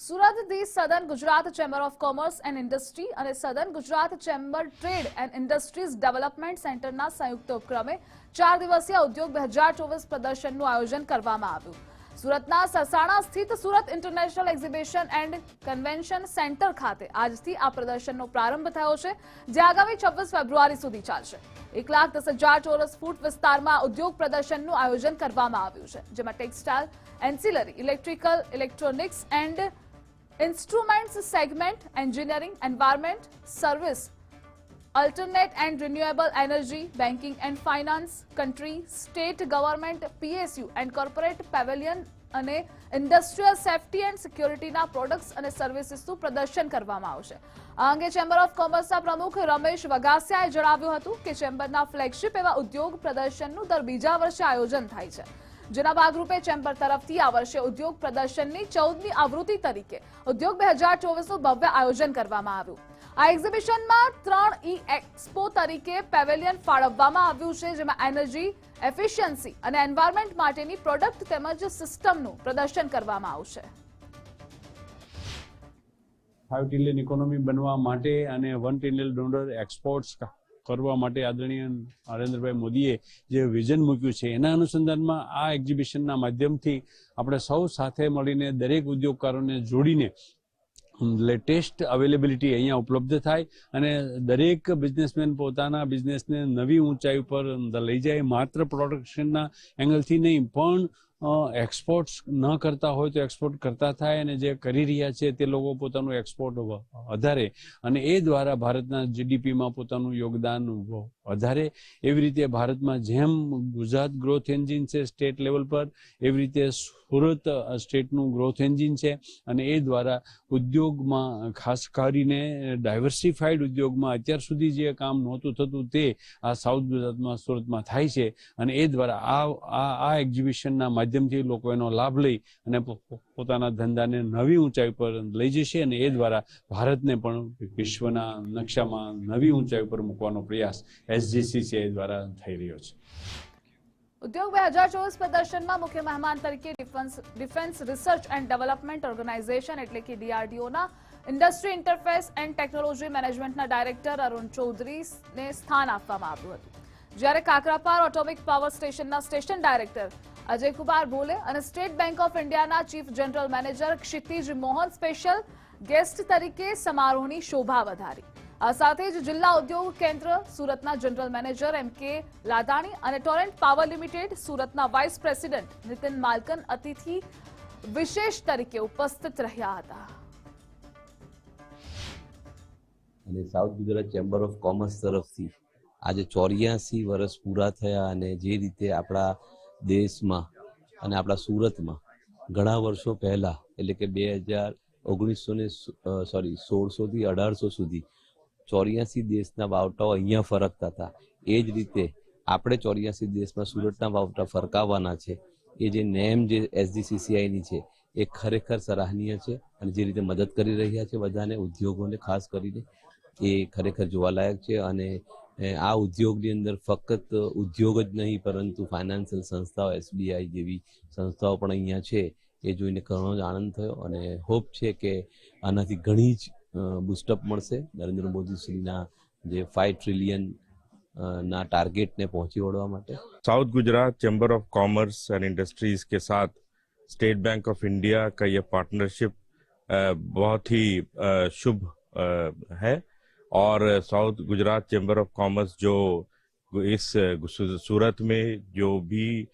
Surat the southern Gujarat chamber of commerce and industry અને southern Gujarat chamber trade and industries development સેન્ટરના સંયુક્ત ઉપક્રમે 4 દિવસીય ઉદ્યોગ 2024 પ્રદર્શનનું આયોજન કરવામાં આવ્યું। સુરતના સસાણા સ્થિત Surat international exhibition and convention centre ખાતે આજથી આ પ્રદર્શનનો પ્રારંભ થયો છે, જે આગામી 26 ફેબ્રુઆરી સુધી ચાલશે। 1,10,000 ચોરસ ફૂટ વિસ્તારમાં ઉદ્યોગ પ્રદર્શનનું આયોજન કરવામાં આવ્યું છે, જેમાં textile, ancillary, electrical, electronics and instruments segment, engineering, environment, service, alternate and renewable energy, banking and finance, country, state government, PSU and corporate pavilion અને ઇન્ડસ્ટ્રીયલ સેફટી એન્ડ સિક્યોરિટીના પ્રોડક્ટ્સ અને સર્વિસીસનું પ્રદર્શન કરવામાં આવશે। આ અંગે ચેમ્બર ઓફ કોમર્સના પ્રમુખ રમેશ વગાસિયાએ જણાવ્યું હતું કે ચેમ્બરના ફ્લેગશિપ એવા ઉદ્યોગ પ્રદર્શનનું દર બીજા વર્ષે આયોજન થાય છે, જેના ભાગરૂપે ચેમ્બર તરફથી આ વર્ષે ઉદ્યોગ પ્રદર્શનની 14મી આવૃત્તિ તરીકે ઉદ્યોગ 2024નું ભવ્ય આયોજન કરવામાં આવ્યું। આ એક્ઝિબિશનમાં 3 એક્સપો તરીકે પેવેલિયન ફાળવવામાં આવ્યું છે, જેમાં એનર્જી એફિશિયન્સી અને એન્વાયરમેન્ટ માટેની પ્રોડક્ટ તેમજ સિસ્ટમનું પ્રદર્શન કરવામાં આવશે। 5 ટ્રિલિયન ઇકોનોમી બનવા માટે અને 1 ટ્રિલિયન ડોલર એક્સપોર્ટ્સ કરવા માટે આદરણીય નરેન્દ્રભાઈ મોદીએ જે વિઝન મૂક્યું છે, એના અનુસંધાનમાં આ એક્ઝિબિશનના માધ્યમથી આપણે સૌ સાથે મળીને દરેક ઉદ્યોગકારોને જોડીને લેટેસ્ટ અવેલેબિલિટી અહીંયા ઉપલબ્ધ થાય અને દરેક બિઝનેસમેન પોતાના બિઝનેસને નવી ઊંચાઈ ઉપર લઈ જાય। માત્ર પ્રોડક્શનના એંગલથી નહીં, પણ એક્સપોર્ટ્સ ન કરતા હોય તો એક્સપોર્ટ કરતા થાય અને જે કરી રહ્યા છે તે લોકો પોતાનું એક્સપોર્ટ વધારે અને એ દ્વારા ભારતના જીડીપીમાં પોતાનું યોગદાન વધારે। એવી રીતે ભારતમાં જેમ ગુજરાત ગ્રોથ એન્જિન છે સ્ટેટ લેવલ પર, એવી રીતે સુરત સ્ટેટનું ગ્રોથ એન્જિન છે અને એ દ્વારા ઉદ્યોગમાં ખાસ કરીને ડાયવર્સિફાઈડ ઉદ્યોગમાં અત્યાર સુધી જે કામ નહોતું થતું તે આ સાઉથ ગુજરાતમાં સુરતમાં થાય છે અને એ દ્વારા આ એક્ઝિબિશનના માધ્યમથી લોકો એનો લાભ લઈ અને પોતાના ધંધાને નવી ઊંચાઈ પર લઈ જશે અને એ દ્વારા ભારતને પણ વિશ્વના નકશામાં નવી ઊંચાઈ પર મૂકવાનો પ્રયાસ SGCCI દ્વારા થઈ રહ્યો છે। ઉદ્યોગ 2024 પ્રદર્શનમાં મુખ્ય મહેમાન તરીકે defence research and development organisation એટલે કે DRDOના ઇન્ડસ્ટ્રી ઇન્ટરફેસ એન્ડ ટેકનોલોજી મેનેજમેન્ટના ડાયરેક્ટર અરુણ ચૌધરીને સ્થાન આપવામાં આવ્યું હતું, જ્યારે કાકરાપાર ઓટોમિક પાવર સ્ટેશનના સ્ટેશન ડાયરેક્ટર અજય કુમાર બોલે અને સ્ટેટ બેંક ઓફ ઇન્ડિયાના chief general manager Kshitij Mohan special guest તરીકે સમારોહની શોભા વધારી। આ સાથે જ જિલ્લા ઉદ્યોગ કેન્દ્ર સુરતના જનરલ મેનેજર MK લાદાણી અને ટોરેન્ટ પાવર લિમિટેડ સુરતના વાઇસ પ્રેસિડેન્ટ નીતિન માલકન અતિથિ વિશેષ તરીકે ઉપસ્થિત રહ્યા હતા। અને south Gujarat chamber of commerce તરફથી આજે 84 વર્ષ પૂરા થયા અને જે રીતે આપણા દેશમાં અને આપણા સુરતમાં ઘણા વર્ષો પહેલા એટલે કે 1600 થી 1800 સુધી 84 દેશના વાવટાઓ અહીંયા ફરકતા હતા। એ જ રીતે આપણે 84 દેશમાં સુરતના વાવટા ફરકાવવાના છે। એ જે નેમ જે SGCCIની છે એ ખરેખર સરાહનીય છે અને જે રીતે મદદ કરી રહ્યા છે બધાને ઉદ્યોગોને ખાસ કરીને એ ખરેખર જોવાલાયક છે। અને આ ઉદ્યોગની અંદર ફક્ત ઉદ્યોગ જ નહીં પરંતુ ફાઇનાન્શિયલ સંસ્થાઓ SBI જેવી સંસ્થાઓ પણ અહીંયા છે। એ જોઈને ઘણો જ આનંદ થયો અને હોપ છે કે આનાથી ઘણી જ બૂસ્ટઅપ મળશે નરેન્દ્ર મોદી શ્રીના જે 5 ટ્રિલિયન ના टारगेट ने पहुंची वड़वा माटे। South Gujarat chamber of commerce and industries के साथ स्टेट बैंक ऑफ इंडिया का ये पार्टनरशिप बहुत ही शुभ है और south Gujarat chamber of commerce जो इस सूरत में जो भी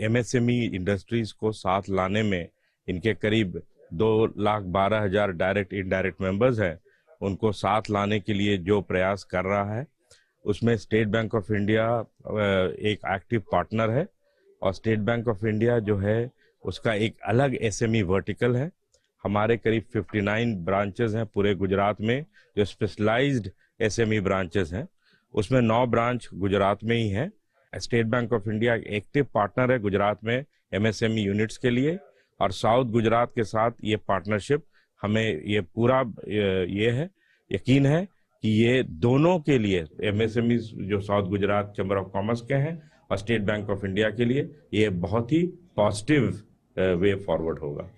MSME इंडस्ट्रीज को साथ लाने में इनके करीब 2,12,000 डायरेक्ट इनडायरेक्ट मेंबर्स हैं, उनको साथ लाने के लिए जो प्रयास कर रहा है उसमें स्टेट बैंक ऑफ इंडिया एक एक्टिव पार्टनर है और स्टेट बैंक ऑफ इंडिया जो है उसका एक अलग SME वर्टिकल है। हमारे करीब 59 ब्रांचेस हैं पूरे गुजरात में जो स्पेशलाइज्ड SME ब्रांचेस हैं, उसमें 9 ब्रांच गुजरात में ही हैं। स्टेट बैंक ऑफ इंडिया एक एक्टिव पार्टनर है गुजरात में MSME यूनिट्स के लिए और साउथ गुजरात के साथ ये पार्टनरशिप हमें ये पूरा ये है यकीन है कि ये दोनों के लिए MSME जो south Gujarat chamber of commerce के हैं और स्टेट बैंक ऑफ इंडिया के लिए ये बहुत ही पॉजिटिव वे फॉरवर्ड होगा।